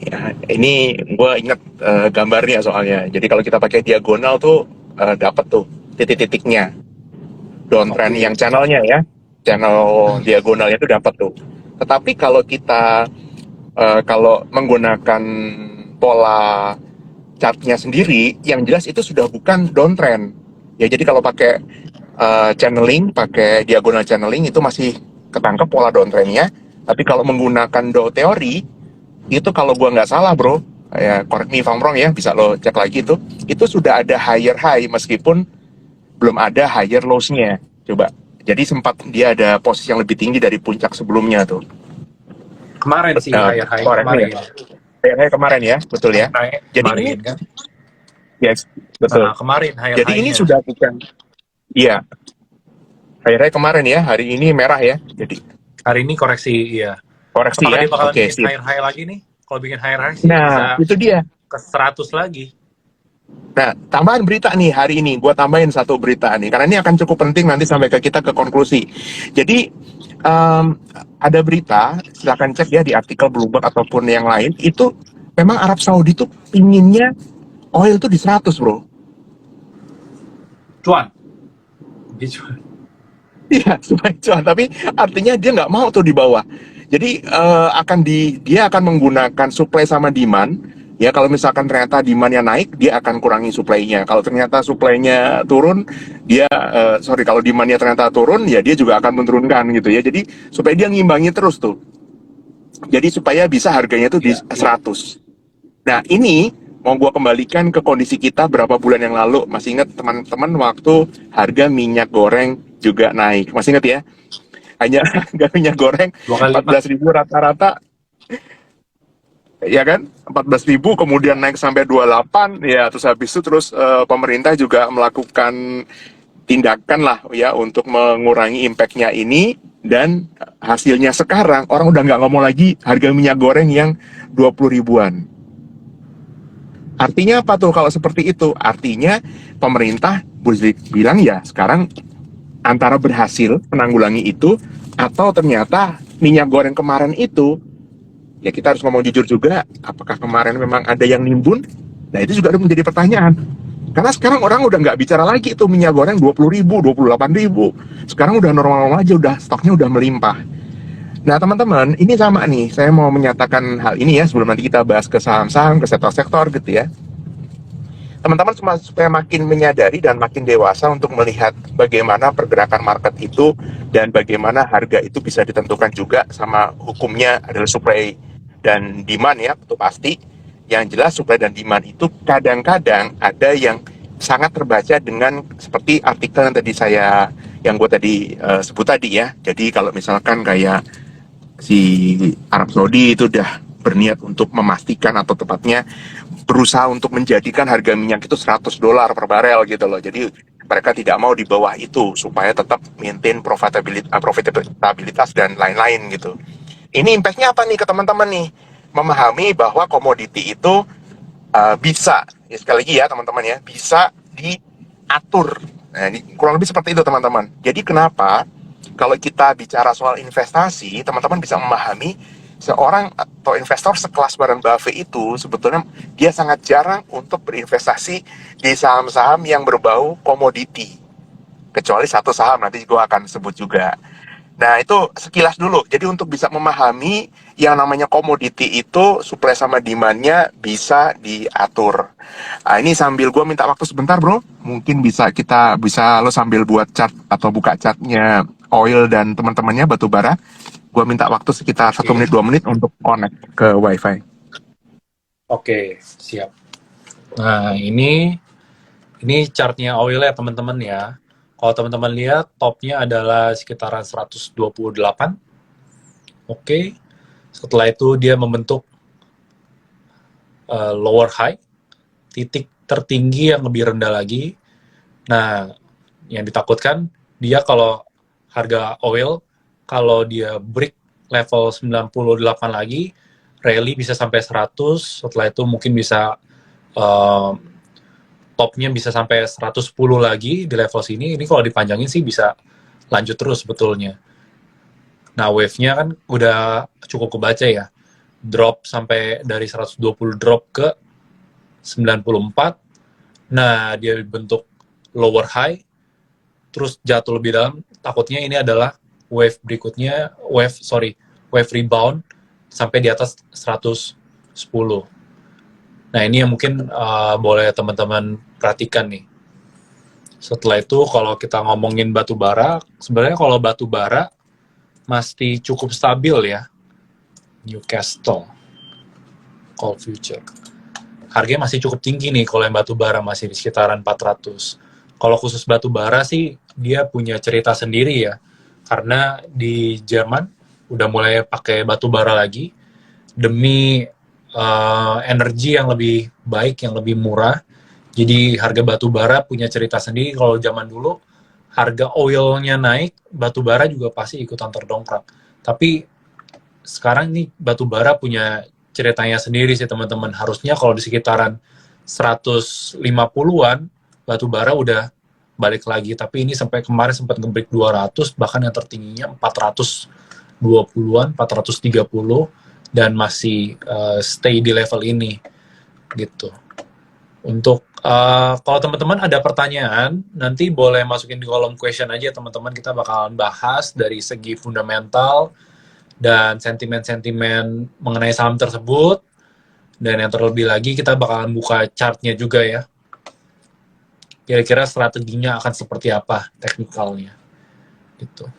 Ya, ini gue inget gambarnya soalnya. Jadi kalau kita pakai diagonal tuh dapat tuh titik-titiknya. Downtrend Oke, yang channelnya ya, channel diagonalnya tuh dapat tuh. Tetapi kalau kita kalau menggunakan pola chartnya sendiri, yang jelas itu sudah bukan downtrend. Ya jadi kalau pakai channeling, pakai diagonal channeling itu masih ketangkep pola downtrendnya. Tapi kalau menggunakan Dow teori, itu kalau gua nggak salah bro, ya correct me if I'm wrong ya, bisa lo cek lagi itu sudah ada higher high meskipun belum ada higher lows-nya. Coba. Jadi sempat dia ada posisi yang lebih tinggi dari puncak sebelumnya tuh. kemarin sih high Correct me ya. kemarin. Higher high kemarin ya, betul ya. High Jadi ini, kemarin kan. yes, Nah, betul. kemarin Jadi ini high-nya. sudah bukan, iya, higher high kemarin ya, hari ini merah ya. Jadi Hari ini koreksi, iya. koreksi Apakah ya, dia bakalan oke bikin sip. higher high lagi nih? Kalau bikin higher high sih Nah, bisa itu dia. ke 100 lagi. Nah, tambahan berita nih hari ini, gue tambahin satu berita nih, karena ini akan cukup penting nanti sampai ke kita ke konklusi. Jadi, em, ada berita, silahkan cek ya di artikel Bloomberg ataupun yang lain, itu memang Arab Saudi tuh pinginnya oil tuh di 100 bro. Cuan. Dia cuan. Iya, supaya cuan, tapi artinya dia nggak mau tuh di bawah. Jadi dia akan menggunakan supply sama demand. Ya kalau misalkan ternyata demandnya naik, dia akan kurangi supply-nya. Kalau ternyata supply-nya turun, kalau demandnya ternyata turun, ya dia juga akan menurunkan gitu ya. Jadi supaya dia ngimbangi terus tuh. Jadi supaya bisa harganya tuh di Iya, iya. 100. Nah ini mau gua kembalikan ke kondisi kita berapa bulan yang lalu. Masih ingat teman-teman waktu harga minyak goreng juga naik. Masih ingat ya? Hanya harga minyak goreng Dua kali lipat. 14.000 rata-rata, ya kan? 14.000 kemudian naik sampai 28 ya, terus habis itu pemerintah juga melakukan tindakan lah ya untuk mengurangi impactnya ini, dan hasilnya sekarang orang udah nggak ngomong lagi harga minyak goreng yang 20 ribuan. Artinya apa tuh kalau seperti itu? Artinya pemerintah boleh bilang ya sekarang antara berhasil menanggulangi itu, atau ternyata minyak goreng kemarin itu, ya kita harus ngomong jujur juga, apakah kemarin memang ada yang nimbun? Nah itu juga harus menjadi pertanyaan. Karena sekarang orang udah nggak bicara lagi tuh minyak goreng 20 ribu, 28 ribu. Sekarang udah normal aja, udah stoknya udah melimpah. Nah teman-teman, ini sama nih, saya mau menyatakan hal ini ya sebelum nanti kita bahas ke saham-saham, ke sektor-sektor gitu ya. Teman-teman supaya makin menyadari dan makin dewasa untuk melihat bagaimana pergerakan market itu dan bagaimana harga itu bisa ditentukan juga sama hukumnya adalah supply dan demand ya, itu pasti. Yang jelas supply dan demand itu kadang-kadang ada yang sangat terbaca dengan seperti artikel yang gue tadi sebut tadi ya. Jadi kalau misalkan kayak si Arab Saudi itu udah berniat untuk memastikan atau tepatnya berusaha untuk menjadikan harga minyak itu $100 per barel gitu loh. Jadi mereka tidak mau di bawah itu supaya tetap maintain profitabilitas dan lain-lain gitu. Ini impactnya apa nih ke teman-teman nih? Memahami bahwa komoditi itu bisa, ya sekali lagi ya teman-teman ya, bisa diatur. Nah, ini kurang lebih seperti itu teman-teman. Jadi kenapa kalau kita bicara soal investasi, teman-teman bisa memahami seorang atau investor sekelas Warren Buffett itu sebetulnya dia sangat jarang untuk berinvestasi di saham-saham yang berbau komoditi. Kecuali satu saham nanti gue akan sebut juga. Nah, itu sekilas dulu. Jadi untuk bisa memahami yang namanya komoditi itu supply sama demand-nya bisa diatur. Nah, ini sambil gue minta waktu sebentar, bro. Mungkin bisa lo sambil buat chart atau buka chartnya oil dan teman-temannya batu bara. Gue minta waktu sekitar 1 menit Oke. 2 menit untuk connect ke WiFi. Oke, siap. Nah, ini chartnya oil ya teman-teman ya. Kalau teman-teman lihat topnya adalah sekitaran 128. Oke. Setelah itu dia membentuk lower high, titik tertinggi yang lebih rendah lagi. Nah, yang ditakutkan dia kalau harga oil kalau dia break level 98 lagi, rally bisa sampai 100, setelah itu mungkin bisa uh, topnya bisa sampai 110 lagi di level sini. Ini kalau dipanjangin sih bisa lanjut terus sebetulnya. Nah, wave-nya kan udah cukup kebaca ya. drop sampai dari 120 drop ke 94. Nah, dia bentuk lower high, terus jatuh lebih dalam. Takutnya ini adalah wave berikutnya, wave rebound sampai di atas 110. Nah, ini yang mungkin boleh teman-teman perhatikan nih. Setelah itu, kalau kita ngomongin batu bara, sebenarnya kalau batu bara masih cukup stabil ya. Newcastle Coal Future. Harganya masih cukup tinggi nih kalau yang batu bara, masih di sekitaran 400. Kalau khusus batu bara sih dia punya cerita sendiri ya. Karena di Jerman udah mulai pakai batu bara lagi demi energi yang lebih baik, yang lebih murah. Jadi harga batu bara punya cerita sendiri. Kalau zaman dulu harga oilnya naik, batu bara juga pasti ikutan terdongkrak. Tapi sekarang nih batu bara punya ceritanya sendiri sih teman-teman. Harusnya kalau di sekitaran 150-an batu bara udah balik lagi, tapi ini sampai kemarin sempat nge-break 200, bahkan yang tertingginya 420-an, 430, dan masih stay di level ini gitu. Untuk kalau teman-teman ada pertanyaan, nanti boleh masukin di kolom question aja teman-teman. Kita bakalan bahas dari segi fundamental dan sentimen-sentimen mengenai saham tersebut. Dan yang terlebih lagi kita bakalan buka chartnya juga ya. Kira-kira strateginya akan seperti apa, teknikalnya gitu.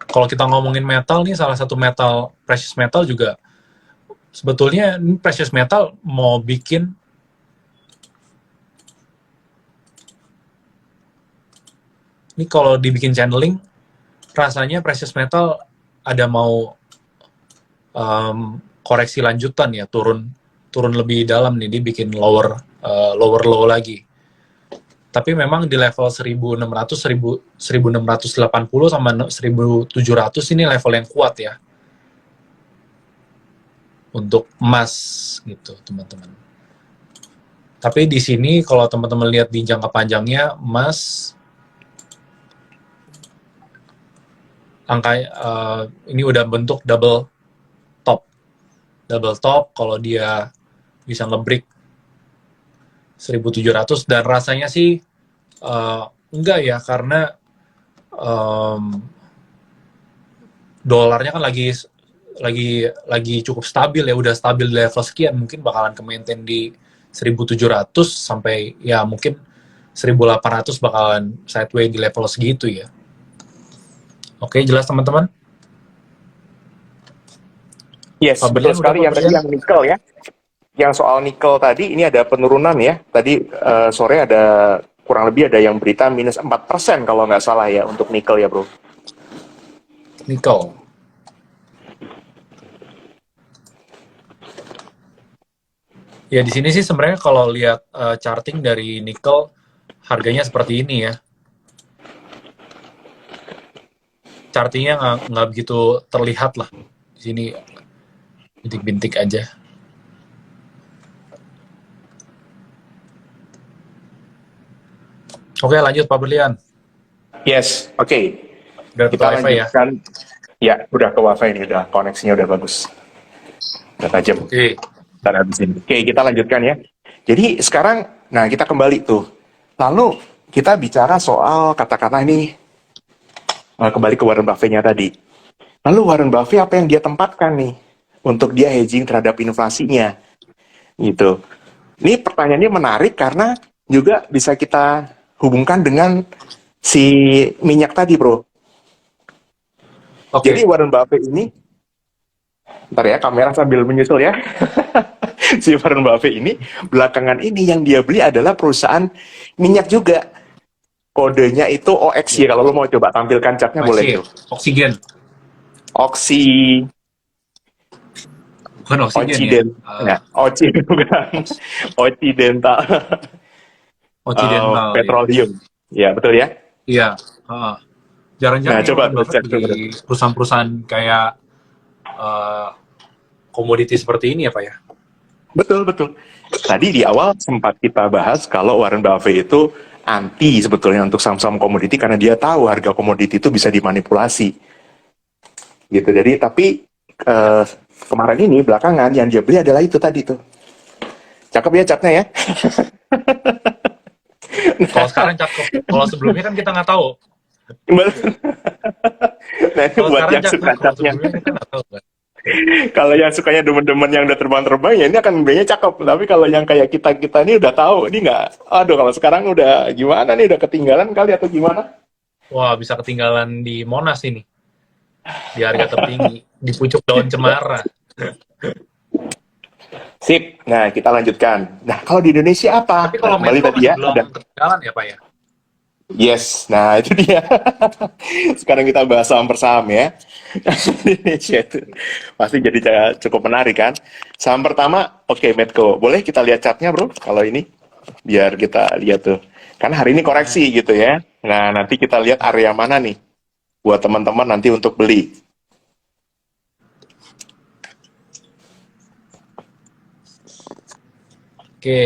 Kalau kita ngomongin metal nih, salah satu metal, precious metal juga, sebetulnya precious metal mau bikin ini, kalau dibikin channeling, rasanya precious metal ada mau koreksi lanjutan ya, turun lebih dalam nih, dia bikin lower low lagi. Tapi memang di level 1680 sama 1700 ini level yang kuat ya untuk emas gitu teman-teman. Tapi di sini kalau teman-teman lihat di jangka panjangnya, emas angka ini udah bentuk double top. Kalau dia bisa nge-break 1700, dan rasanya sih enggak ya, karena dolarnya kan lagi cukup stabil ya, udah stabil di level sekian, mungkin bakalan ke-maintain di 1700 sampai ya mungkin 1800 bakalan sideways di level segitu ya. Oke, jelas teman-teman? Yes, betul sekali. Yang tadi yang nikel ya. Yang soal nikel tadi, ini ada penurunan ya. Tadi sore ada kurang lebih ada yang berita minus 4% kalau nggak salah ya untuk nikel ya bro. Nikel. Ya di sini sih sebenarnya kalau lihat charting dari nikel, harganya seperti ini ya. Chartingnya nggak begitu terlihat lah. Di sini bintik-bintik aja. Oke, lanjut Pak Berlian. Yes, oke. Kita lanjutkan. Ya, udah ke wifi ini, udah koneksinya udah bagus. Udah tajam. Oke. Oke, kita lanjutkan ya. Jadi sekarang, nah kita kembali tuh. Lalu kita bicara soal kata-kata ini, kembali ke Warren Buffett-nya tadi. Lalu Warren Buffett apa yang dia tempatkan nih untuk dia hedging terhadap inflasinya, gitu. Ini pertanyaannya menarik karena juga bisa kita hubungkan dengan si minyak tadi, bro. Jadi Warren Buffett ini, ntar ya kamera sambil menyusul ya. Si Warren Buffett ini belakangan ini yang dia beli adalah perusahaan minyak juga. Kodenya itu OXY. Kalau lo mau coba tampilkan chartnya boleh tuh. Oksigen. Bukan oksigen ya? Occidental. Occidental. Petroleum. Ya, betul ya? Iya. Jarang-jarang coba cek di perusahaan-perusahaan kayak komoditi seperti ini ya Pak ya? Betul. Tadi di awal sempat kita bahas kalau Warren Buffett itu anti sebetulnya untuk saham-saham komoditi karena dia tahu harga komoditi itu bisa dimanipulasi. Gitu. Jadi tapi kemarin ini belakangan yang dia beli adalah itu tadi tuh. Cakep ya chartnya ya. Kalau sekarang cakep. Kalau sebelumnya kan kita nggak tahu. Nah, ini Kalau buat sekarang yang cakep, suka kalau chartnya. sebelumnya kita nggak tahu kan. Kalau yang sukanya demen-demen yang udah terbang-terbang ya ini akan belinya cakep. Tapi kalau yang kayak kita-kita ini udah tahu, ini nggak. Aduh, kalau sekarang udah gimana nih? Udah ketinggalan kali atau gimana? Wah, bisa ketinggalan di Monas ini. Di harga tertinggi. Di pucuk daun cemara. Sip. Nah, kita lanjutkan. Nah, kalau di Indonesia apa? Tapi Nah, kalau kembali Medco tadi masih ya, belum ada. ketinggalan ya, Pak ya? Yes, nah itu dia. Sekarang kita bahas saham per saham ya. Di Indonesia itu pasti jadi cukup menarik kan. Saham pertama, oke, Medco. Boleh kita lihat chartnya bro, kalau ini? Biar kita lihat tuh. Kan hari ini Nah, koreksi gitu ya. Nah, nanti kita lihat area mana nih buat teman-teman nanti untuk beli. oke.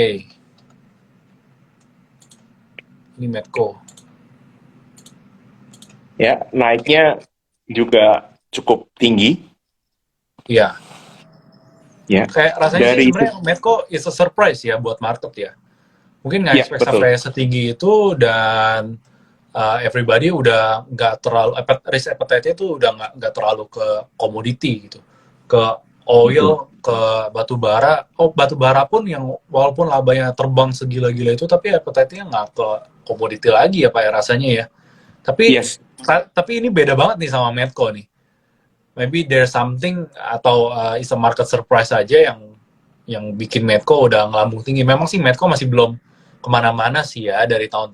Ini Medco. Ya, naiknya juga cukup tinggi Iya. ya. Kayak rasanya sih Dari sebenarnya Medco is a surprise ya buat market ya. Mungkin nggak ya, expect betul. sampai setinggi itu dan everybody udah nggak terlalu risk appetite-nya itu udah nggak terlalu ke komoditi gitu, ke Betul. oil, ke batu bara. Oh, batu bara pun yang walaupun labanya terbang segila-gila itu, tapi appetite-nya nggak ke komoditi lagi ya Pak ya rasanya ya. Tapi Yes, tapi ini beda banget nih sama Medco nih. Maybe there's something atau is a market surprise aja yang bikin Medco udah ngelambung tinggi. Memang sih Medco masih belum kemana-mana sih ya dari tahun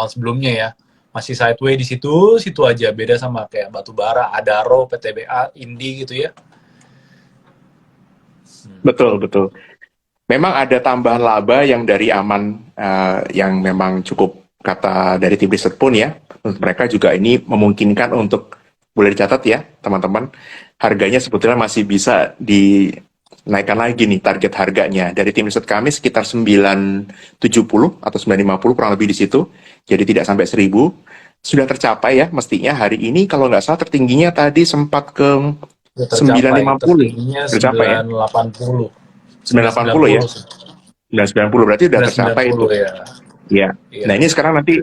sebelumnya ya. Masih sideways di situ aja. Beda sama kayak Batubara, Adaro, PTBA, Indi gitu ya. betul, betul. Memang ada tambahan laba yang dari aman yang memang cukup kata dari tim riset pun ya. Untuk mereka juga ini memungkinkan untuk boleh dicatat ya teman-teman. Harganya sebetulnya masih bisa dinaikkan lagi nih target harganya. Dari tim riset kami sekitar 970 atau 950 kurang lebih di situ. Jadi tidak sampai 1000. Sudah tercapai ya mestinya hari ini kalau nggak salah tertingginya tadi sempat ke Udah tercapai. 950. Tertingginya Tercapai ya? 980. 980 ya? 990 sih. 990 berarti udah tercapai itu. 990 ya. Iya. Nah Iya. ini sekarang nanti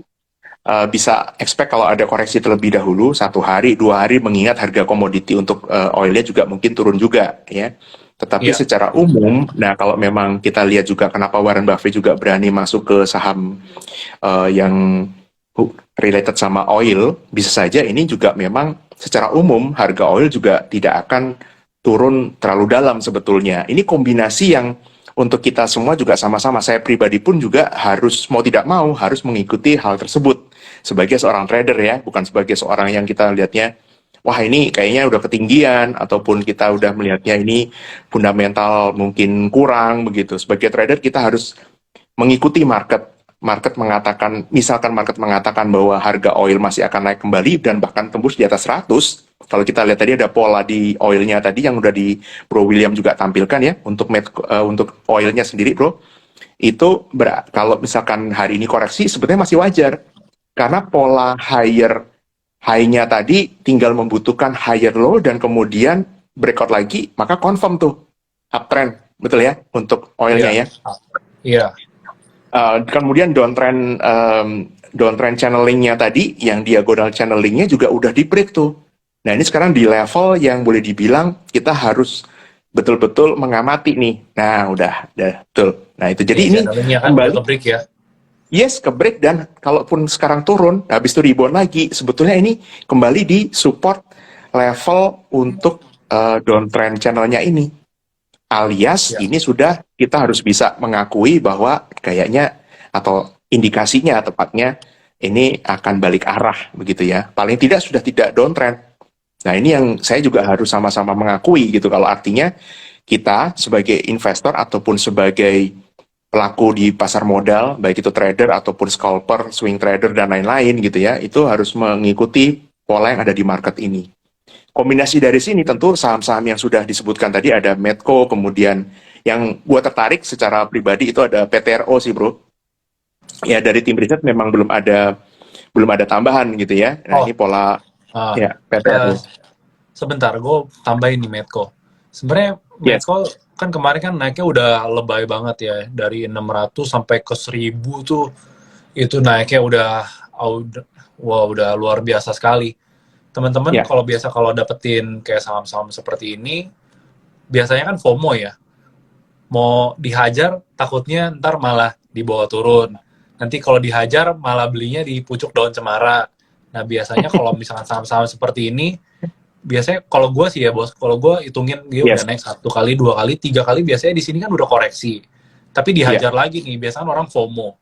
bisa expect kalau ada koreksi terlebih dahulu 1 hari, 2 hari, mengingat harga komoditi untuk oilnya juga mungkin turun juga ya. Tetapi Iya. secara umum, nah kalau memang kita lihat juga kenapa Warren Buffett juga berani masuk ke saham yang related sama oil, bisa saja ini juga memang secara umum harga oil juga tidak akan turun terlalu dalam sebetulnya. Ini kombinasi yang untuk kita semua juga sama-sama, saya pribadi pun juga harus mau tidak mau harus mengikuti hal tersebut sebagai seorang trader ya, bukan sebagai seorang yang kita lihatnya wah ini kayaknya udah ketinggian ataupun kita udah melihatnya ini fundamental mungkin kurang begitu. Sebagai trader kita harus mengikuti market. Market mengatakan, misalkan market mengatakan bahwa harga oil masih akan naik kembali dan bahkan tembus di atas 100. Kalau kita lihat tadi ada pola di oilnya tadi yang udah di Bro William juga tampilkan ya untuk oilnya sendiri bro. Itu kalau misalkan hari ini koreksi sebetulnya masih wajar karena pola high-nya tadi tinggal membutuhkan higher low dan kemudian breakout lagi maka confirm tuh uptrend betul ya untuk oilnya Iya. ya. Iya. Kemudian downtrend channelingnya tadi, yang diagonal channelingnya juga udah di break tuh. Nah ini sekarang di level yang boleh dibilang kita harus betul-betul mengamati nih. Nah udah betul. Nah itu jadi Nih, ini channelnya kan udah kembali, ke-break ya. yes ke break dan kalaupun sekarang turun, habis itu rebound lagi, sebetulnya ini kembali di support level untuk downtrend channelnya ini. Alias Ya. ini sudah kita harus bisa mengakui bahwa kayaknya atau indikasinya tepatnya ini akan balik arah begitu ya. Paling tidak sudah tidak downtrend. Nah ini yang saya juga harus sama-sama mengakui gitu kalau artinya kita sebagai investor ataupun sebagai pelaku di pasar modal baik itu trader ataupun scalper, swing trader dan lain-lain gitu ya itu harus mengikuti pola yang ada di market ini. Kombinasi dari sini tentu saham-saham yang sudah disebutkan tadi ada Medco, kemudian yang gua tertarik secara pribadi itu ada PTRO sih bro. Ya dari tim riset memang belum ada tambahan gitu ya. Nah Oh, ini pola uh, ya uh, PTRO. sebentar, gue tambahin nih Medco. Sebenarnya Yes. Medco kan kemarin kan naiknya udah lebay banget ya, dari 600 sampai ke 1000 tuh, itu naiknya wah udah luar biasa sekali. Teman-teman Ya. kalau dapetin kayak saham-saham seperti ini, biasanya kan FOMO ya, mau dihajar takutnya ntar malah dibawa turun. Nanti kalau dihajar malah belinya di pucuk daun cemara. Nah biasanya kalau misalkan saham-saham seperti ini, biasanya kalau gue sih ya bos, kalau gue hitungin dia udah Yes. naik 1 kali, 2 kali, 3 kali, biasanya di sini kan udah koreksi. Tapi Ya. dihajar lagi nih, biasanya orang FOMO.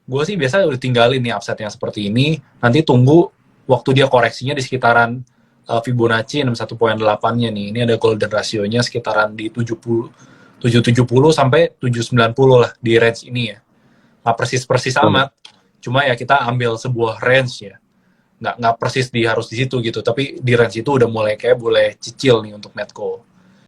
Gue sih biasanya udah tinggalin nih upset yang seperti ini, nanti tunggu waktu dia koreksinya di sekitaran Fibonacci 61,8-nya nih. Ini ada golden ratio-nya sekitaran di 770 sampai 790 lah di range ini ya. Nggak persis-persis amat, cuma ya kita ambil sebuah range ya. Nggak persis harus di situ gitu, tapi di range itu udah mulai kayak boleh cicil nih untuk Medco.